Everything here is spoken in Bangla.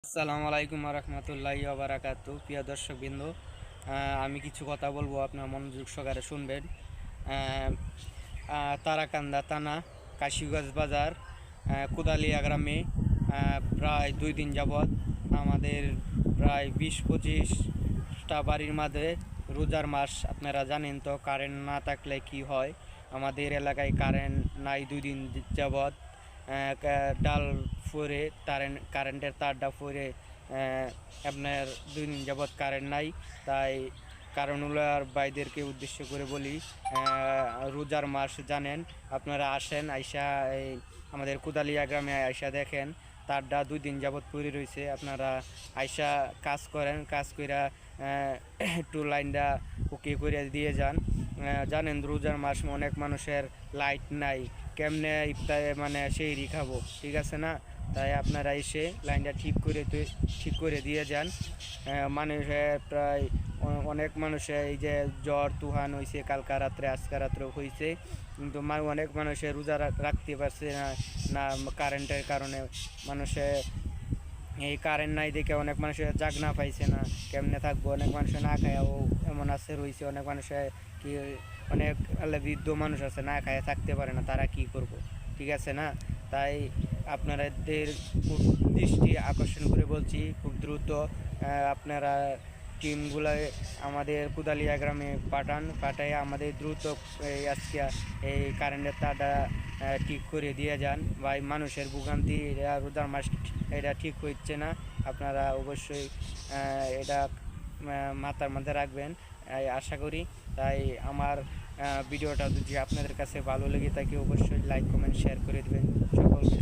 আসসালামু আলাইকুম রহমতুল্লাহি ওবারাকাতু। প্রিয় দর্শকবৃন্দ, আমি কিছু কথা বলবো, আপনার মনোযোগ সহকারে শুনবেন। তারাকান্দা থানা, কাশিগঞ্জ বাজার, কোদালিয়া গ্রামে প্রায় 2 দিন যাবৎ আমাদের প্রায় 20-25টা বাড়ির মাঝে রোজার মাস। আপনারা জানেন তো, কারেন্ট না থাকলে কি হয়। আমাদের এলাকায় কারেন্ট নাই 2 দিন যাবৎ। ডাল ফোরে কারেন্টের তারটা ফোরে আপনার 2 দিন যাবৎ কারেন্ট নাই। তাই কারণগুলোর ভাইদেরকে উদ্দেশ্য করে বলি, রোজার মাস জানেন, আপনারা আসেন, আইসা এই আমাদের কোদালিয়া গ্রামে আইসা দেখেন তারটা 2 দিন যাবৎ পড়ে রয়েছে। আপনারা আইসা কাজ করেন, কাজ কইরা একটু লাইনটা ওকে করে দিয়ে যান। জানেন রোজার মাস অনেক মানুষের লাইট নাই, কেমনে ইফতারে মানে সেই খাবো, ঠিক আছে না? তাই আপনারা এসে লাইনটা ঠিক করে দিয়ে যান। মানুষের প্রায় অনেক মানুষের এই যে জ্বর তুফান হয়েছে, কালকা রাত্রে আজকা রাত্রেও হয়েছে, কিন্তু অনেক মানুষের রোজা রাখতে পারছে না না কারেন্টের কারণে। মানুষের এই কারেন্ট নাই দেখে অনেক মানুষের জাগনা পাইছে না, কেমনে থাকবো। অনেক মানুষের না খায়াও এমন আছে রয়েছে, অনেক মানুষের কি অনেক বৃদ্ধ মানুষ আছে না খায় থাকতে পারে না, তারা কি করব, ঠিক আছে না? তাই আপনাদের দৃষ্টি আকর্ষণ করে বলছি, খুব দ্রুত আপনারা টিমগুলো আমাদের কোদালিয়া গ্রামে পাঠায় আমাদের দ্রুত আজকে এই কারেন্টের তারটা ঠিক করে দিয়ে যান। ভাই, মানুষের ভোগান্তি রোজার মাস এটা ঠিক হচ্ছে না। আপনারা অবশ্যই এটা মাথার মধ্যে রাখবেন, আশা করি। তাই আমার ভিডিওটা যদি আপনাদের কাছে ভালো লেগে থাকে, অবশ্যই লাইক কমেন্ট শেয়ার করে দেবেন। সকলকে